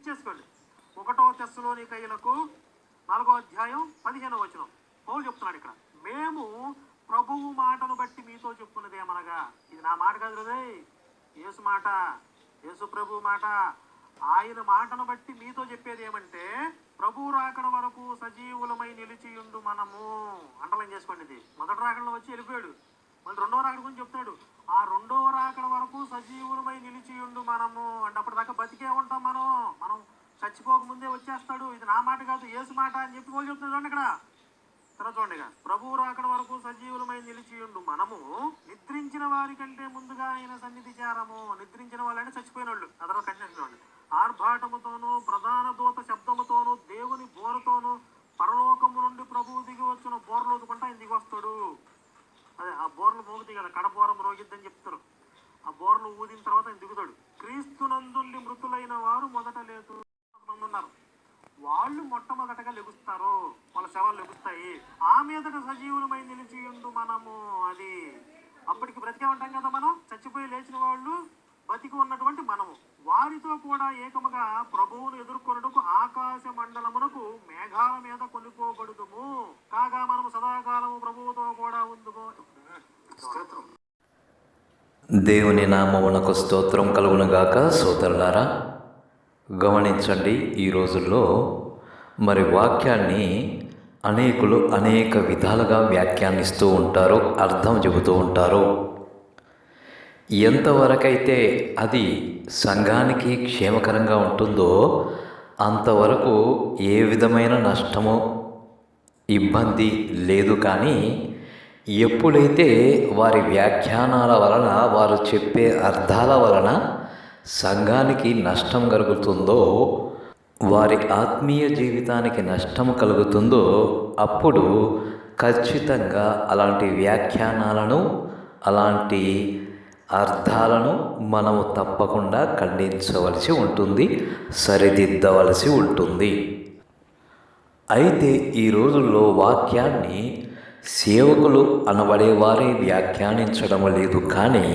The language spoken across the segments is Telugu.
చేసుకోండి. 1 తెస్సలోనికయులకు 4:15 పౌలు చెప్తున్నాడు ఇక్కడ, మేము ప్రభువు మాటను బట్టి మీతో చెప్పుకున్నదేమనగా, ఇది నా మాట కాదు కదా, యేసు మాట, యేసు ప్రభు మాట, ఆయన మాటను బట్టి మీతో చెప్పేది ఏమంటే, ప్రభువు రాకడ వరకు సజీవులమై నిలిచియుండు మనము. అండర్లైన్ చేసుకోండి, ఇది మొదటి రాకడలో వచ్చి వెళ్ళిపోయాడు, మళ్ళీ రెండవ రాకడ గురించి చెప్తాడు. ఆ రెండవ రాకడ వరకు సజీవులమై నిలిచియుండు మనము అంటే అప్పటిదాకా బతికే ఉంటాం మనం చచ్చిపోకముందే వచ్చేస్తాడు. ఇది నా మాట కాదు, యేసు మాట అని చెప్పి వాళ్ళు చెప్తున్నాడు. చూడండి ఇక్కడ తర్వాత చూడండి, ప్రభువు రాకడ వరకు సజీవులమై నిలిచియుండు మనము నిద్రించిన వారి కంటే ముందుగా ఆయన సన్నిధి చేరము. నిద్రించిన వాళ్ళంటే చచ్చిపోయిన వాళ్ళు. అదొక కంటెంట్ చూడండి. ఆర్భాటముతోనూ ప్రధాన దూత శబ్దముతోనూ దేవుని బోరతోనూ పరలోకము నుండి ప్రభువు దిగి వచ్చిన బోర్లు ఊదుకుంటా ఆయన దిగి వస్తాడు. అదే ఆ బోర్లు మోగుతాయి కదా, కడబోరం రోగిద్దని చెప్తారు. ఆ బోర్లు ఊదిన తర్వాత ఆయన దిగుతాడు. క్రీస్తునందుండి మృతులైన వారు మొదట లేదు ఉన్నారు, వాళ్ళు మొట్టమొదటగా లెగుస్తారు, వాళ్ళ శవాలు లెగుస్తాయి. ఆ మీదట సజీవులమై నిలిచియుండు మనము. అది అప్పటికి బ్రతికే ఉంటాం కదా మనం, చచ్చిపోయి లేచిన వాళ్ళు బతికి ఉన్నటువంటి మనము వారితో కూడా ఏకముగా ప్రభువును ఎదుర్కొనుటకు ఆకాశ మండలమునకు మేఘాల మీద కొనిపోబడుదుము. కాగా మనము సదాకాలము ప్రభువుతో కూడా ఉందుము. దేవుని నామమునకు స్తోత్రం కలుగునుగాక. సోదరులారా, గమనించండి, ఈ రోజుల్లో మరి వాక్యాన్ని అనేకులు అనేక విధాలుగా వ్యాఖ్యానిస్తూ ఉంటారు, అర్థం చెబుతూ ఉంటారు. ఎంతవరకైతే అది సంఘానికి క్షేమకరంగా ఉంటుందో అంతవరకు ఏ విధమైన నష్టమో ఇబ్బంది లేదు. కానీ ఎప్పుడైతే వారి వ్యాఖ్యానాల వలన, వారు చెప్పే అర్థాల వలన సంఘానికి నష్టం కలుగుతుందో, వారి ఆత్మీయ జీవితానికి నష్టం కలుగుతుందో, అప్పుడు ఖచ్చితంగా అలాంటి వ్యాఖ్యానాలను, అలాంటి అర్థాలను మనము తప్పకుండా ఖండించవలసి ఉంటుంది, సరిదిద్దవలసి ఉంటుంది. అయితే ఈ రోజుల్లో వాక్యాన్ని సేవకులు అనబడే వారే వ్యాఖ్యానించడం లేదు, కానీ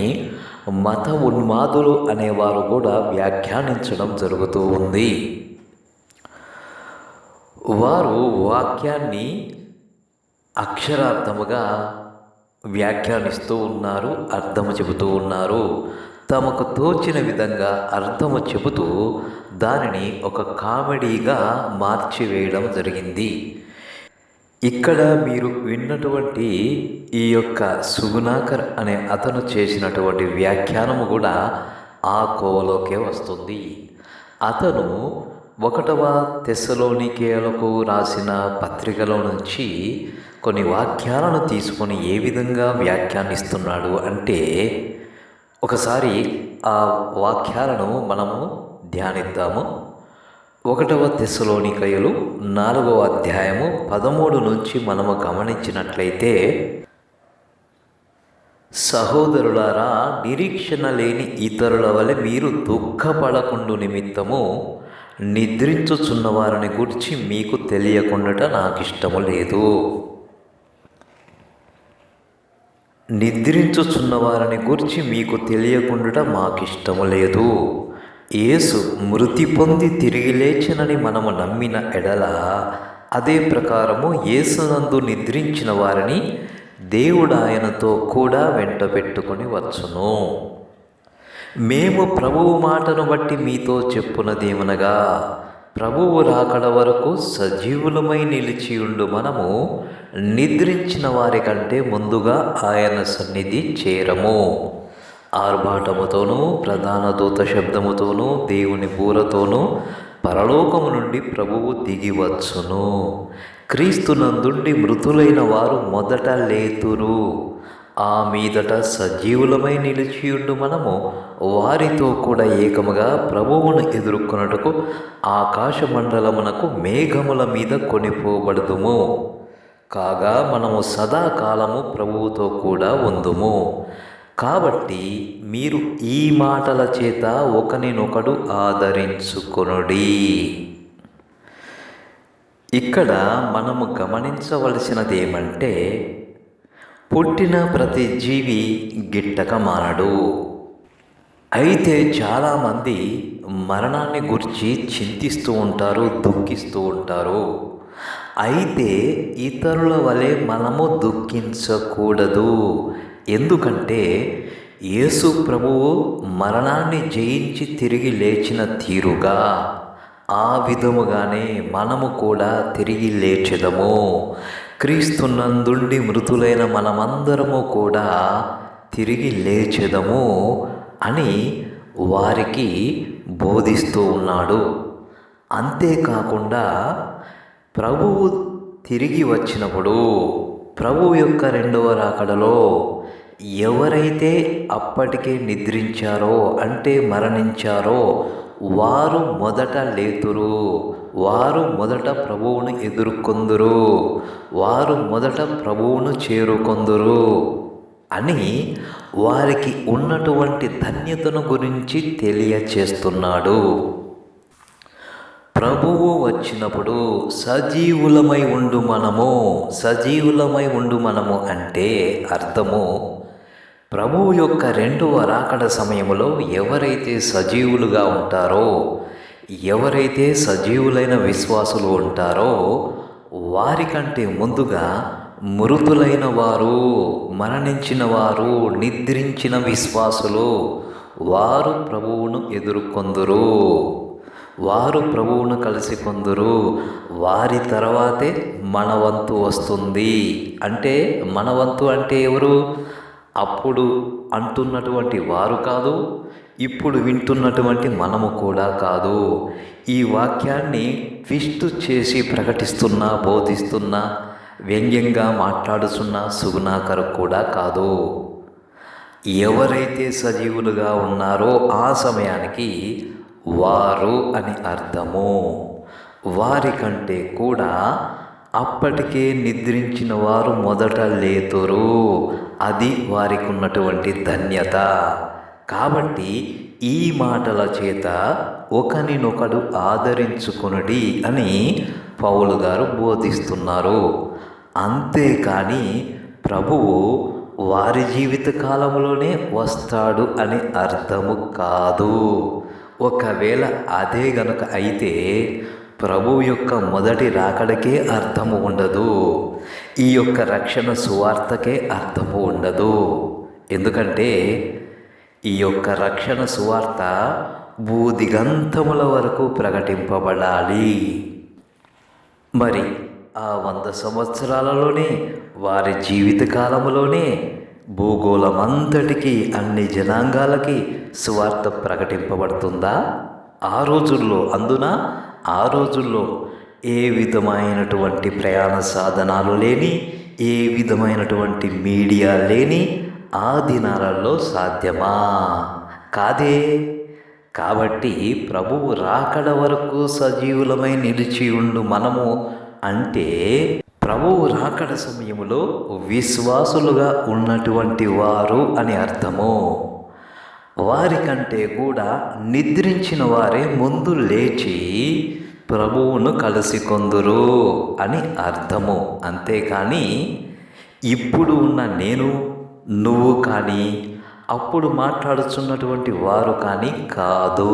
మత ఉన్మాదులు అనేవారు కూడా వ్యాఖ్యానించడం జరుగుతూ ఉంది. వారు వాక్యాన్ని అక్షరార్థముగా వ్యాఖ్యానిస్తూ ఉన్నారు, అర్థము చెబుతూ ఉన్నారు. తమకు తోచిన విధంగా అర్థము చెబుతూ దానిని ఒక కామెడీగా మార్చివేయడం జరిగింది. ఇక్కడ మీరు విన్నటువంటి ఈ యొక్క సుగుణాకర్ అనే అతను చేసినటువంటి వ్యాఖ్యానము కూడా ఆ కోవలోకే వస్తుంది. అతను 1 తెస్సలోనికయులకు రాసిన పత్రికలో నుంచి కొన్ని వాక్యాలను తీసుకొని ఏ విధంగా వ్యాఖ్యానిస్తున్నాడు అంటే, ఒకసారి ఆ వాక్యాలను మనము ధ్యానిద్దాము. 1 తెస్సలోనికయులు 4వ అధ్యాయము 13 నుంచి మనము గమనించినట్లయితే, సహోదరులారా, నిరీక్షణ లేని ఇతరుల వలె మీరు దుఃఖపడకుండు నిమిత్తము నిద్రించుచున్న వారిని గురించి మీకు తెలియకుండా నాకు ఇష్టము లేదు. నిద్రించుచున్న వారిని గురించి మీకు తెలియకుండా మాకిష్టము లేదు. యేసు మృతి పొంది తిరిగి లేచినని మనము నమ్మిన ఎడల, అదే ప్రకారము యేసునందు నిద్రించిన వారిని దేవుడు ఆయనతో కూడా వెంట పెట్టుకొని వచ్చును. మేము ప్రభువు మాటను బట్టి మీతో చెప్పునదేమనగా, ప్రభువు రాకడ వరకు సజీవులమై నిలిచియుండు మనము నిద్రించిన వారి కంటే ముందుగా ఆయన సన్నిధి చేరము. ఆర్భాటముతోనూ ప్రధాన దూత శబ్దముతోనూ దేవుని బూరతోనూ పరలోకము నుండి ప్రభువు దిగివచ్చును. క్రీస్తునందుండి మృతులైన వారు మొదట లేతురు. ఆ మీదట సజీవులమై నిలిచియుండు మనము వారితో కూడా ఏకముగా ప్రభువును ఎదుర్కొనుటకు ఆకాశ మండలమునకు మేఘముల మీద కొనిపోబడుదుము. కాగా మనము సదాకాలము ప్రభువుతో కూడా ఉందుము. కాబట్టి మీరు ఈ మాటల చేత ఒకనినొకడు ఆదరించుకొనుడి. ఇక్కడ మనము గమనించవలసినది ఏమంటే, పుట్టిన ప్రతి జీవి గిట్టక మానడు. అయితే చాలామంది మరణాన్ని గురించి చింతిస్తూ ఉంటారు, దుఃఖిస్తూ ఉంటారు. అయితే ఇతరుల వలె మనము దుఃఖించకూడదు. ఎందుకంటే యేసు ప్రభువు మరణాన్ని జయించి తిరిగి లేచిన తీరుగా ఆ విధముగానే మనము కూడా తిరిగి లేచెదము. క్రీస్తునందుండి మృతులైన మనమందరము కూడా తిరిగి లేచెదము అని వారికి బోధిస్తూ ఉన్నాడు. అంతేకాకుండా ప్రభువు తిరిగి వచ్చినప్పుడు ప్రభువు యొక్క రెండవ రాకడలో ఎవరైతే అప్పటికే నిద్రించారో అంటే మరణించారో వారు మొదట లేతురు, వారు మొదట ప్రభువును ఎదుర్కొందురు, వారు మొదట ప్రభువును చేరుకొందురు అని వారికి ఉన్నటువంటి ధన్యతను గురించి తెలియచేస్తున్నాడు. ప్రభువు వచ్చినప్పుడు సజీవులమై ఉండు మనము అంటే అర్థము ప్రభువు యొక్క రెండవ రాకడ సమయంలో ఎవరైతే సజీవులుగా ఉంటారో, ఎవరైతే సజీవులైన విశ్వాసులు ఉంటారో వారికంటే ముందుగా మృతులైన వారు, మరణించిన వారు, నిద్రించిన విశ్వాసులు వారు ప్రభువును ఎదుర్కొందురు, వారు ప్రభువును కలిసి కొందురు. వారి తర్వాతే మన వంతు వస్తుంది. అంటే మన వంతు అంటే ఎవరు? అప్పుడు అంటున్నటువంటి వారు కాదు, ఇప్పుడు వింటున్నటువంటి మనము కూడా కాదు. ఈ వాక్యాన్ని ట్విస్ట్ చేసి ప్రకటిస్తున్నా, బోధిస్తున్నా, వ్యంగ్యంగా మాట్లాడుతున్న సుగుణాకర్ కూడా కాదు. ఎవరైతే సజీవులుగా ఉన్నారో ఆ సమయానికి వారు అని అర్థము. వారికంటే కూడా అప్పటికే నిద్రించిన వారు మొదట లేతురు. అది వారికి ఉన్నటువంటి ధన్యత. కాబట్టి ఈ మాటల చేత ఒకరినొకడు ఆదరించుకొనుడి అని పౌలు గారు బోధిస్తున్నారు. అంతేకాని ప్రభువు వారి జీవిత కాలంలోనే వస్తాడు అని అర్థము కాదు. ఒకవేళ అదే గనుక అయితే ప్రభువు యొక్క మొదటి రాకడకే అర్థము ఉండదు, ఈ యొక్క రక్షణ సువార్తకే అర్థము ఉండదు. ఎందుకంటే ఈ యొక్క రక్షణ సువార్త భూదిగంతముల వరకు ప్రకటింపబడాలి. మరి ఆ 100 సంవత్సరాలలోనే వారి జీవిత కాలములోనే భూగోళమంతటికి, అన్ని జనాంగాలకి సువార్త ప్రకటింపబడుతుందా? ఆ రోజుల్లో ఆ రోజుల్లో ఏ విధమైనటువంటి ప్రయాణ సాధనాలు లేని, ఏ విధమైనటువంటి మీడియా లేని ఆ దినాలలో సాధ్యమా? కాదే. కాబట్టి ప్రభువు రాకడ వరకు సజీవులమై నిలిచి ఉండు మనము అంటే ప్రభువు రాకడ సమయంలో విశ్వాసులుగా ఉన్నటువంటి వారు అని అర్థము. వారికంటే కూడా నిద్రించిన వారే ముందు లేచి ప్రభువును కలిసి కొందురు అని అర్థము. అంతేకాని ఇప్పుడు ఉన్న నేను, నువ్వు కానీ, అప్పుడు మాట్లాడుతున్నటువంటి వారు కానీ కాదు.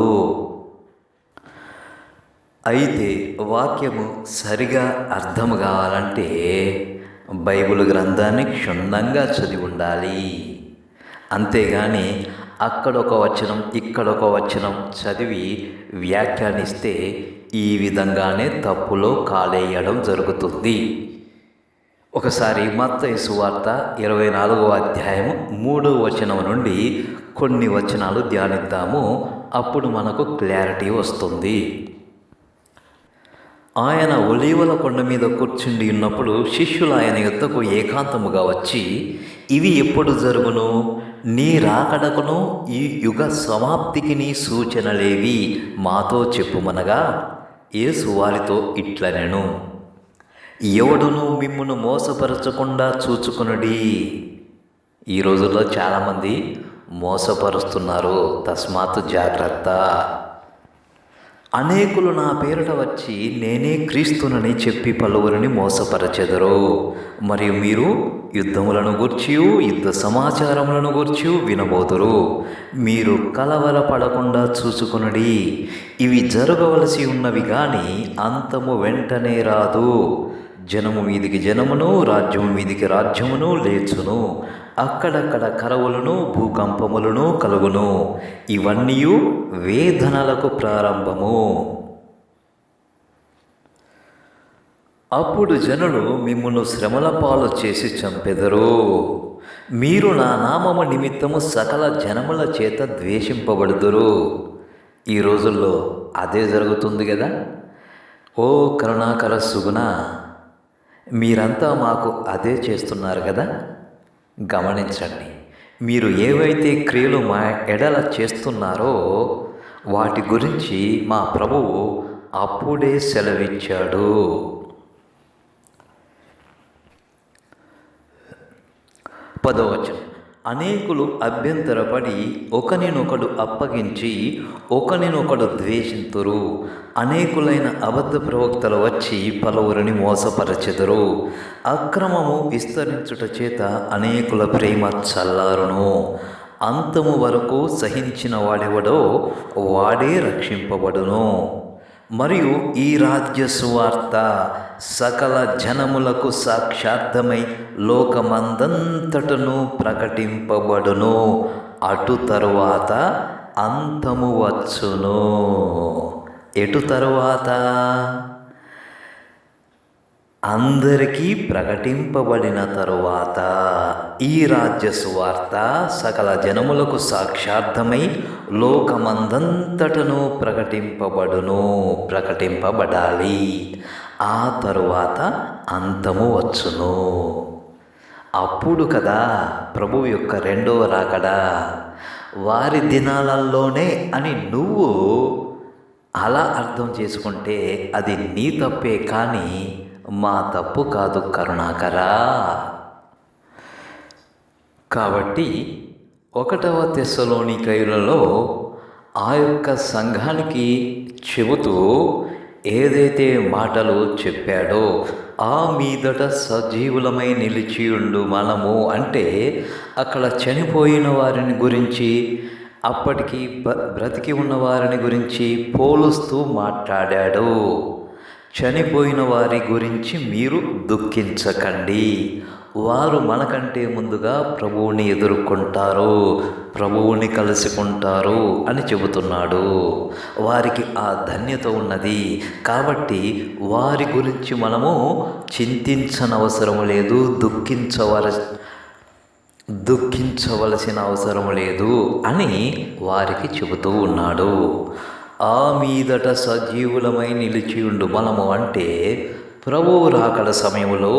అయితే వాక్యము సరిగా అర్థం కావాలంటే బైబిల్ గ్రంథాన్ని క్షుణ్ణంగా చదివి ఉండాలి. అంతేగాని అక్కడొక వచనం, ఇక్కడొక వచనం చదివి వ్యాఖ్యానిస్తే ఈ విధంగానే తప్పులో కాలేయడం జరుగుతుంది. ఒకసారి మత్తయి సువార్త 24వ అధ్యాయము 3వ వచనం నుండి కొన్ని వచనాలు ధ్యానిద్దాము. అప్పుడు మనకు క్లారిటీ వస్తుంది. ఆయన ఒలీవల కొండ మీద కూర్చుండి ఉన్నప్పుడు శిష్యులు ఆయన యొద్దకు ఏకాంతముగా వచ్చి, ఇవి ఎప్పుడు జరుగును? నీ రాకడకును ఈ యుగ సమాప్తికి నీ సూచనలేవి మాతో చెప్పుమనగా, యేసు వారితో ఇట్లనెను, ఎవడును మిమ్మును మోసపరచకుండా చూచుకొనుడి. ఈ రోజుల్లో చాలామంది మోసపరుస్తున్నారు, తస్మాత్ జాగ్రత్త. అనేకులు నా పేరిట వచ్చి నేనే క్రీస్తునని చెప్పి పలువురిని మోసపరచెదరు. మరియు మీరు యుద్ధములను గూర్చియు యుద్ధ సమాచారములను గూర్చియు వినబోదురు. మీరు కలవరపడకుండా చూసుకొనుడి. ఇవి జరగవలసి ఉన్నవి గాని అంతము వెంటనే రాదు. జనము మీదికి జనమును, రాజ్యము మీదికి రాజ్యమును లేచును. అక్కడక్కడ కరవులను, భూకంపములను కలుగును. ఇవన్నీ వేదనలకు ప్రారంభము. అప్పుడు జనులు మిమ్మును శ్రమల పాలు చేసి చంపెదరు. మీరు నా నామము నిమిత్తము సకల జనముల చేత ద్వేషింపబడుదురు. ఈ రోజుల్లో అదే జరుగుతుంది కదా. ఓ కరుణాకర సుగుణ, మీరంతా మాకు అదే చేస్తున్నారు కదా. గమనించండి, మీరు ఏవైతే క్రియలు మా ఎడల చేస్తున్నారో వాటి గురించి మా ప్రభువు అప్పుడే సెలవిచ్చాడు. 10వ వచనం, అనేకులు అభ్యంతరపడి ఒకనినొకడు అప్పగించి ఒకనినొకడు ద్వేషింతురు. అనేకులైన అబద్ధ ప్రవక్తలు వచ్చి పలువురిని మోసపరచెదరు. అక్రమము విస్తరించుట చేత అనేకుల ప్రేమ చల్లారును. అంతము వరకు సహించిన వాడెవడో వాడే రక్షింపబడును. మరియు ఈ రాజ్య సువార్త సకల జనములకు సాక్షార్థమై లోకమందంతటను ప్రకటింపబడును. అటు తరువాత అంతము వచ్చును. ఎటు తరువాత? అందరికీ ప్రకటింపబడిన తరువాత ఈ రాజ్య సువార్త సకల జనములకు సాక్షార్థమై లోకమందంతటను ప్రకటింపబడాలి. ఆ తరువాత అంతము వచ్చును. అప్పుడు కదా ప్రభు యొక్క రెండవ రాకడా. వారి దినాలలోనే అని నువ్వు అలా అర్థం చేసుకుంటే అది నీ తప్పే కానీ మా తప్పు కాదు కరుణాకరా. కాబట్టి 1వ తెస్సలోనికయులలో ఆ యొక్క సంఘానికి చెబుతూ ఏదైతే మాటలు చెప్పాడో, ఆ మీదట సజీవులమై నిలిచియుండు మనము అంటే అక్కడ చనిపోయిన వారిని గురించి, అప్పటికి బ్రతికి ఉన్న వారిని గురించి పోలుస్తూ మాట్లాడాడు. చనిపోయిన వారి గురించి మీరు దుఃఖించకండి. వారు మనకంటే ముందుగా ప్రభువుని ఎదుర్కొంటారు, ప్రభువుని కలుసుకుంటారు అని చెబుతున్నాడు. వారికి ఆ ధన్యత ఉన్నది. కాబట్టి వారి గురించి మనము చింతించనవసరం లేదు, దుఃఖించవలసిన అవసరం లేదు అని వారికి చెబుతూ ఉన్నాడు. ఆ మీదట సజీవులమై నిలిచియుండు మనము అంటే ప్రభువు రాకడ సమయంలో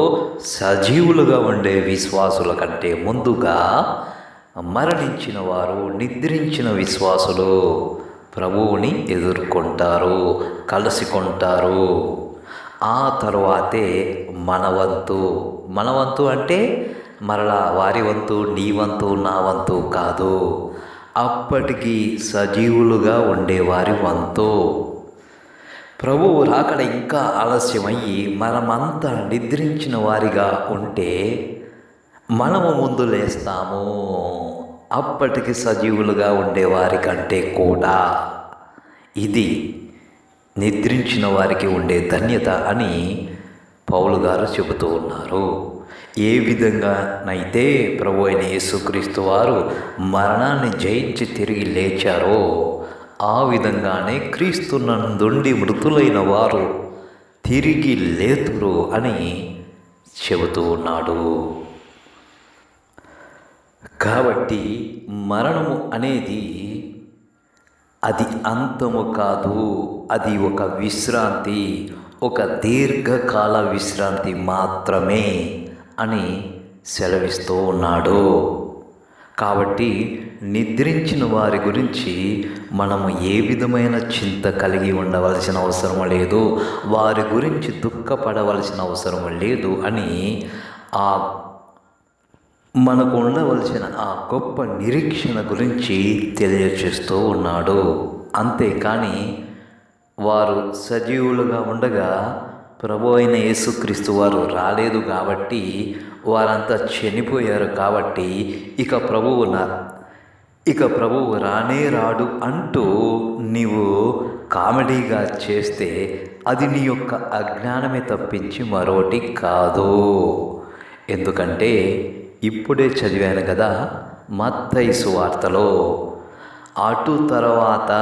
సజీవులుగా ఉండే విశ్వాసుల కంటే ముందుగా మరణించిన వారు, నిద్రించిన విశ్వాసులు ప్రభువుని ఎదుర్కొంటారు, కలుసుకుంటారు. ఆ తరువాతే మన వంతు అంటే మరలా వారి వంతు, నీ వంతు, నా వంతు కాదు. అప్పటికి సజీవులుగా ఉండేవారి వంతు. ప్రభువు రాకడ ఇంకా ఆలస్యమయ్యి మనమంతా నిద్రించిన వారిగా ఉంటే మనము ముందు లేస్తాము. అప్పటికి సజీవులుగా ఉండేవారి కంటే కూడా ఇది నిద్రించిన వారికి ఉండే ధన్యత అని పౌలు గారు చెబుతూ ఉన్నారు. ఏ విధంగానైతే ప్రభు అయిన యేసుక్రీస్తు వారు మరణాన్ని జయించి తిరిగి లేచారో ఆ విధంగానే క్రీస్తునందుండి మృతులైన వారు తిరిగి లేతురు అని చెబుతూ ఉన్నాడు. కాబట్టి మరణము అనేది అది అంతము కాదు, అది ఒక విశ్రాంతి, ఒక దీర్ఘకాల విశ్రాంతి మాత్రమే అని సెలవిస్తూ ఉన్నాడు. కాబట్టి నిద్రించిన వారి గురించి మనము ఏ విధమైన చింత కలిగి ఉండవలసిన అవసరం లేదు, వారి గురించి దుఃఖపడవలసిన అవసరం లేదు అని మనకు ఉండవలసిన ఆ గొప్ప నిరీక్షణ గురించి తెలియచేస్తూ ఉన్నాడు. అంతేకాని వారు సజీవులుగా ఉండగా ప్రభు అయిన యేసుక్రీస్తు వారు రాలేదు కాబట్టి వారంతా చనిపోయారు కాబట్టి ఇక ప్రభువు రానే రాడు అంటూ నీవు కామెడీగా చేస్తే అది నీ యొక్క అజ్ఞానమే తప్పించి మరోటి కాదు. ఎందుకంటే ఇప్పుడే చదివాను కదా, మత్తయి సువార్తలో అటు తర్వాత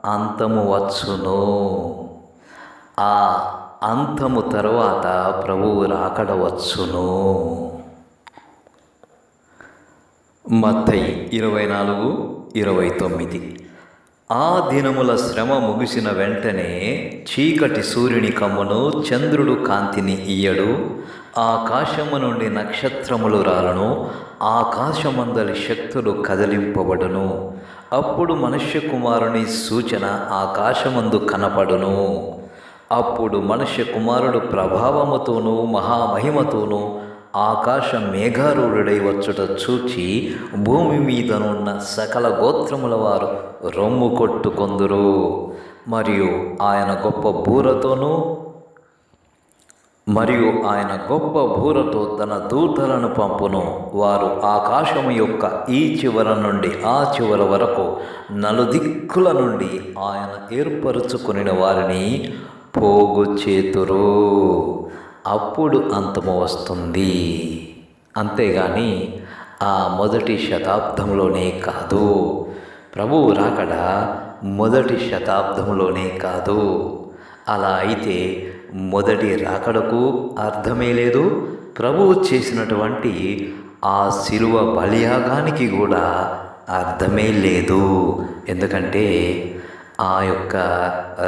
అంతము వచ్చును, ఆ అంతము తరువాత ప్రభువు రాకడ వచ్చును. మత్తయి 24:29. ఆ దినముల శ్రమ ముగిసిన వెంటనే చీకటి సూర్యుని కమ్మును, చంద్రుడు కాంతిని ఇయ్యడు, ఆకాశము నుండి నక్షత్రములు రాలను, ఆకాశమందలి శక్తులు కదిలింపబడును. అప్పుడు మనుష్య కుమారుని సూచన ఆకాశమందు కనపడును. అప్పుడు మనుష్య కుమారుడు ప్రభావముతోనూ మహామహిమతోనూ ఆకాశ మేఘారూఢుడై వచ్చుట చూచి భూమి మీదనున్న సకల గోత్రముల వారు రొమ్ము కొట్టుకొందురు. మరియు ఆయన గొప్ప బూరతో తన దూతలను పంపును. వారు ఆకాశము యొక్క ఈ చివర నుండి ఆ చివర వరకు నలుదిక్కుల నుండి ఆయన ఏర్పరచుకొనిన వారిని పోగు చేతురు. అప్పుడు అంతము వస్తుంది. అంతేగాని ఆ మొదటి శతాబ్దంలోనే కాదు. ప్రభువు రాకడ మొదటి శతాబ్దంలోనే కాదు. అలా అయితే మొదటి రాకడకు అర్థమే లేదు, ప్రభువు చేసినటువంటి ఆ శిలువ బలియాగానికి కూడా అర్థమే లేదు. ఎందుకంటే ఆ యొక్క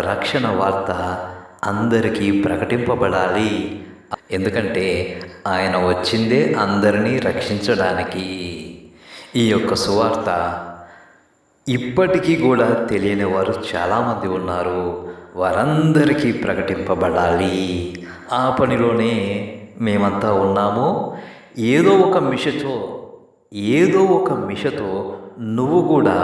రక్షణ వార్త అందరికీ ప్రకటింపబడాలి. ఎందుకంటే ఆయన వచ్చిందే అందరినీ రక్షించడానికి. ఈ యొక్క సువార్త ఇప్పటికీ కూడా తెలియని వారు చాలామంది ఉన్నారు. వారందరికీ ప్రకటింపబడాలి. ఆ పనిలోనే మేమంతా ఉన్నాము. ఏదో ఒక మిషతో నువ్వు కూడా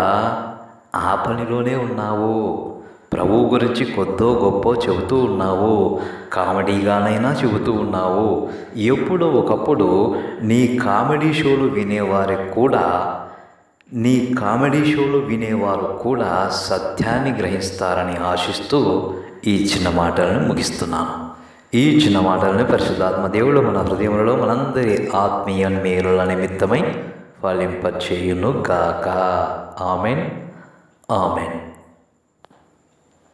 ఆ పనిలోనే ఉన్నావు. ప్రభువు గురించి కొద్దో గొప్ప చెబుతూ ఉన్నావు, కామెడీగానైనా చెబుతూ ఉన్నావు. ఎప్పుడో ఒకప్పుడు నీ కామెడీ షోలు వినేవారు కూడా సత్యాన్ని గ్రహిస్తారని ఆశిస్తూ ఈ చిన్న మాటలను ముగిస్తున్నాను. ఈ చిన్న మాటలని పరిశుద్ధాత్మ దేవుడు మన హృదయములలో మనందరి ఆత్మీయ మేలుల నిమిత్తమై ఫలింపచేయును గాక. ఆమెన్. ఆమెన్.